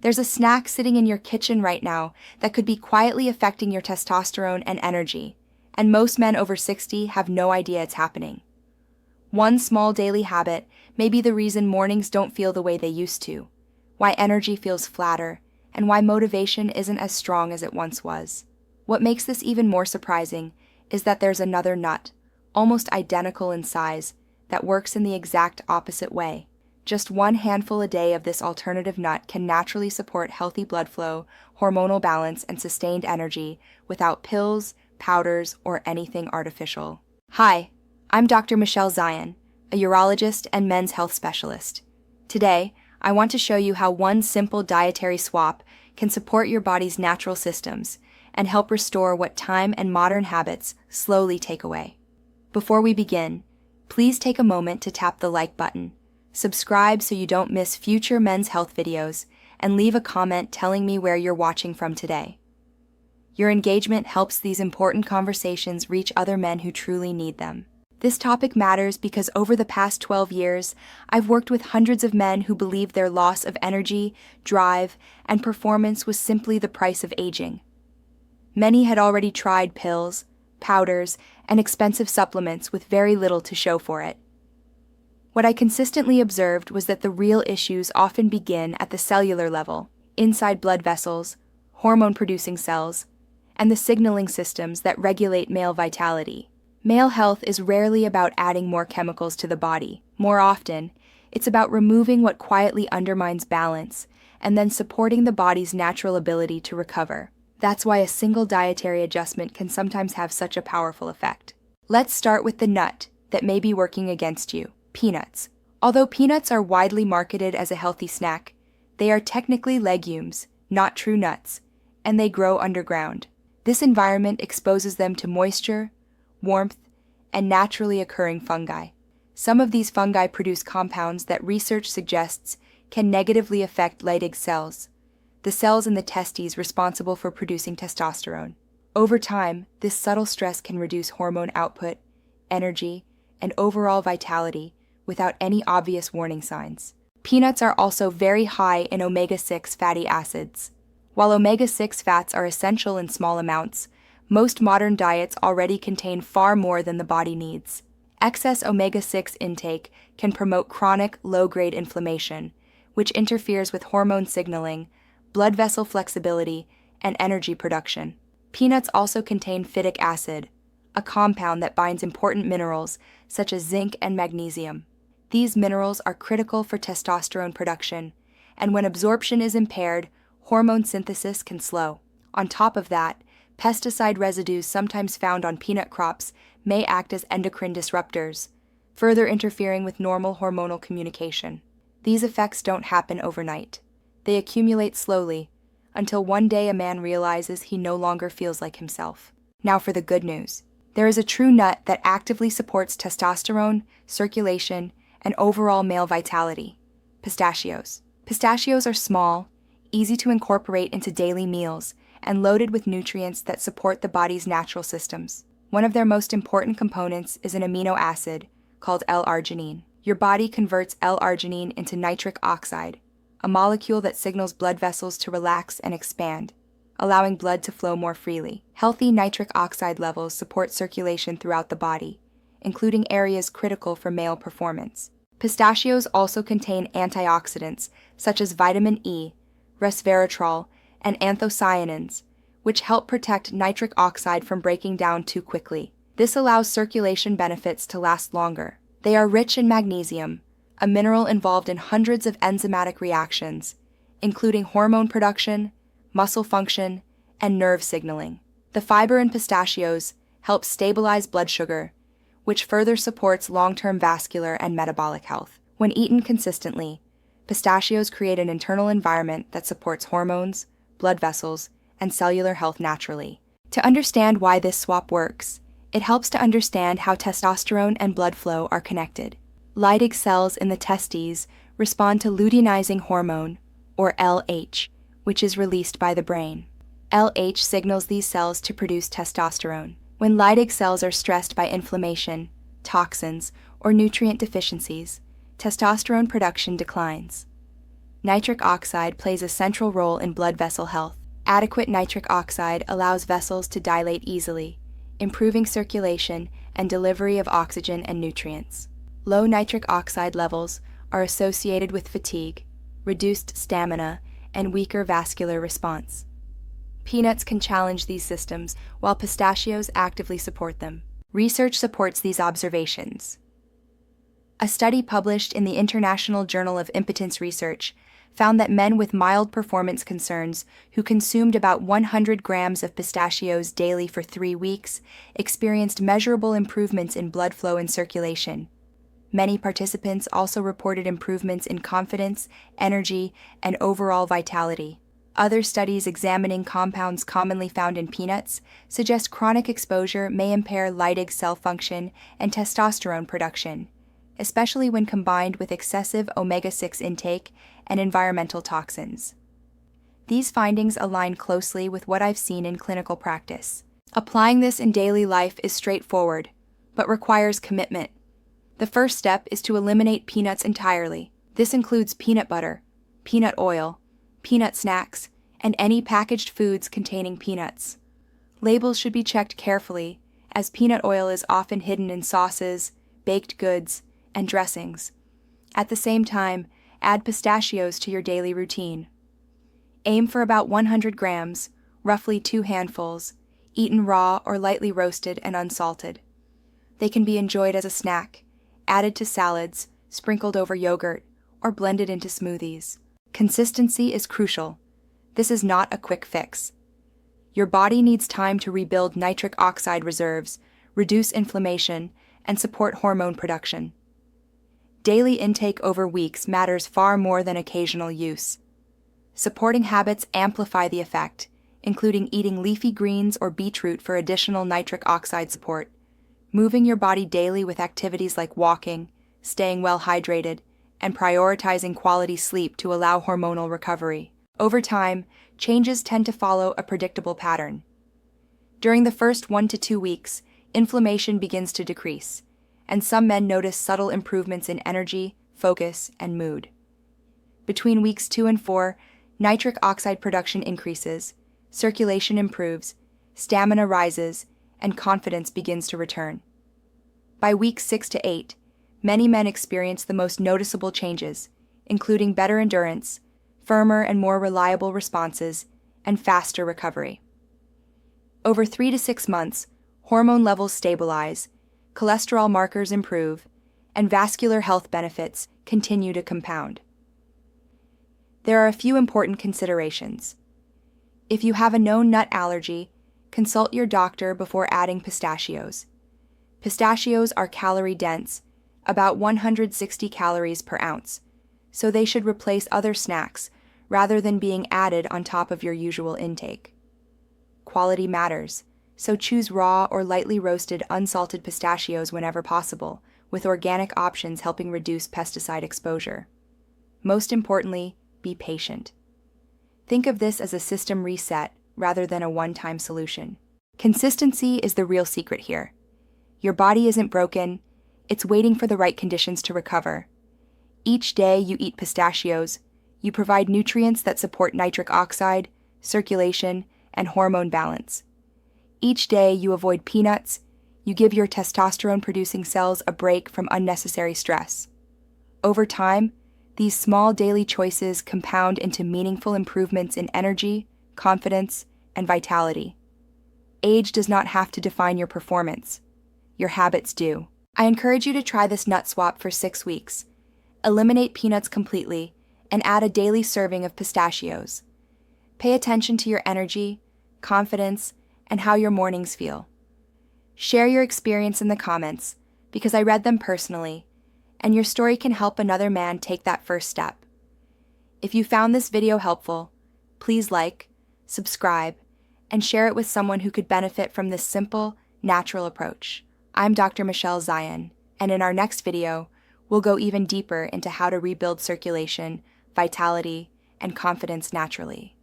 There's a snack sitting in your kitchen right now that could be quietly affecting your testosterone and energy, and most men over 60 have no idea it's happening. One small daily habit may be the reason mornings don't feel the way they used to, why energy feels flatter, and why motivation isn't as strong as it once was. What makes this even more surprising is that there's another nut, almost identical in size, that works in the exact opposite way. Just one handful a day of this alternative nut can naturally support healthy blood flow, hormonal balance, and sustained energy without pills, powders, or anything artificial. Hi, I'm Dr. Michelle Zion, a urologist and men's health specialist. Today, I want to show you how one simple dietary swap can support your body's natural systems and help restore what time and modern habits slowly take away. Before we begin, please take a moment to tap the like button, subscribe so you don't miss future men's health videos, and leave a comment telling me where you're watching from today. Your engagement helps these important conversations reach other men who truly need them. This topic matters because over the past 12 years, I've worked with hundreds of men who believed their loss of energy, drive, and performance was simply the price of aging. Many had already tried pills, powders, and expensive supplements with very little to show for it. What I consistently observed was that the real issues often begin at the cellular level, inside blood vessels, hormone-producing cells, and the signaling systems that regulate male vitality. Male health is rarely about adding more chemicals to the body. More often, it's about removing what quietly undermines balance and then supporting the body's natural ability to recover. That's why a single dietary adjustment can sometimes have such a powerful effect. Let's start with the nut that may be working against you: peanuts. Although peanuts are widely marketed as a healthy snack, they are technically legumes, not true nuts, and they grow underground. This environment exposes them to moisture, warmth, and naturally occurring fungi. Some of these fungi produce compounds that research suggests can negatively affect Leydig cells, the cells in the testes responsible for producing testosterone. Over time, this subtle stress can reduce hormone output, energy, and overall vitality without any obvious warning signs. Peanuts are also very high in omega-6 fatty acids. While omega-6 fats are essential in small amounts, most modern diets already contain far more than the body needs. Excess omega-6 intake can promote chronic low-grade inflammation, which interferes with hormone signaling, blood vessel flexibility, and energy production. Peanuts also contain phytic acid, a compound that binds important minerals such as zinc and magnesium. These minerals are critical for testosterone production, and when absorption is impaired, hormone synthesis can slow. On top of that, pesticide residues sometimes found on peanut crops may act as endocrine disruptors, further interfering with normal hormonal communication. These effects don't happen overnight. They accumulate slowly, until one day a man realizes he no longer feels like himself. Now for the good news. There is a true nut that actively supports testosterone, circulation, and overall male vitality: pistachios. Pistachios are small, easy to incorporate into daily meals, and loaded with nutrients that support the body's natural systems. One of their most important components is an amino acid called L-arginine. Your body converts L-arginine into nitric oxide, a molecule that signals blood vessels to relax and expand, allowing blood to flow more freely. Healthy nitric oxide levels support circulation throughout the body, including areas critical for male performance. Pistachios also contain antioxidants such as vitamin E, resveratrol, and anthocyanins, which help protect nitric oxide from breaking down too quickly. This allows circulation benefits to last longer. They are rich in magnesium, a mineral involved in hundreds of enzymatic reactions, including hormone production, muscle function, and nerve signaling. The fiber in pistachios helps stabilize blood sugar, which further supports long-term vascular and metabolic health. When eaten consistently, pistachios create an internal environment that supports hormones, blood vessels, and cellular health naturally. To understand why this swap works, it helps to understand how testosterone and blood flow are connected. Leydig cells in the testes respond to luteinizing hormone, or LH, which is released by the brain. LH signals these cells to produce testosterone. When Leydig cells are stressed by inflammation, toxins, or nutrient deficiencies, testosterone production declines. Nitric oxide plays a central role in blood vessel health. Adequate nitric oxide allows vessels to dilate easily, improving circulation and delivery of oxygen and nutrients. Low nitric oxide levels are associated with fatigue, reduced stamina, and weaker vascular response. Peanuts can challenge these systems, while pistachios actively support them. Research supports these observations. A study published in the International Journal of Impotence Research found that men with mild performance concerns who consumed about 100 grams of pistachios daily for 3 weeks experienced measurable improvements in blood flow and circulation. Many participants also reported improvements in confidence, energy, and overall vitality. Other studies examining compounds commonly found in peanuts suggest chronic exposure may impair Leydig cell function and testosterone production, especially when combined with excessive omega-6 intake and environmental toxins. These findings align closely with what I've seen in clinical practice. Applying this in daily life is straightforward, but requires commitment. The first step is to eliminate peanuts entirely. This includes peanut butter, peanut oil, peanut snacks, and any packaged foods containing peanuts. Labels should be checked carefully, as peanut oil is often hidden in sauces, baked goods, and dressings. At the same time, add pistachios to your daily routine. Aim for about 100 grams, roughly 2 handfuls, eaten raw or lightly roasted and unsalted. They can be enjoyed as a snack, added to salads, sprinkled over yogurt, or blended into smoothies. Consistency is crucial. This is not a quick fix. Your body needs time to rebuild nitric oxide reserves, reduce inflammation, and support hormone production. Daily intake over weeks matters far more than occasional use. Supporting habits amplify the effect, including eating leafy greens or beetroot for additional nitric oxide support, moving your body daily with activities like walking, staying well hydrated, and prioritizing quality sleep to allow hormonal recovery. Over time, changes tend to follow a predictable pattern. During the first 1 to 2 weeks, inflammation begins to decrease, and some men notice subtle improvements in energy, focus, and mood. Between weeks 2 and 4, nitric oxide production increases, circulation improves, stamina rises, and confidence begins to return. By weeks 6 to 8, many men experience the most noticeable changes, including better endurance, firmer and more reliable responses, and faster recovery. Over 3 to 6 months, hormone levels stabilize, cholesterol markers improve, and vascular health benefits continue to compound. There are a few important considerations. If you have a known nut allergy, consult your doctor before adding pistachios. Pistachios are calorie-dense, about 160 calories per ounce, so they should replace other snacks rather than being added on top of your usual intake. Quality matters, so choose raw or lightly roasted unsalted pistachios whenever possible, with organic options helping reduce pesticide exposure. Most importantly, be patient. Think of this as a system reset rather than a one-time solution. Consistency is the real secret here. Your body isn't broken, it's waiting for the right conditions to recover. Each day you eat pistachios, you provide nutrients that support nitric oxide, circulation, and hormone balance. Each day you avoid peanuts, you give your testosterone-producing cells a break from unnecessary stress. Over time, these small daily choices compound into meaningful improvements in energy, confidence, and vitality. Age does not have to define your performance. Your habits do. I encourage you to try this nut swap for 6 weeks. Eliminate peanuts completely and add a daily serving of pistachios. Pay attention to your energy, confidence, and how your mornings feel. Share your experience in the comments because I read them personally, and your story can help another man take that first step. If you found this video helpful, please like, subscribe, and share it with someone who could benefit from this simple, natural approach. I'm Dr. Michelle Zion, and in our next video, we'll go even deeper into how to rebuild circulation, vitality, and confidence naturally.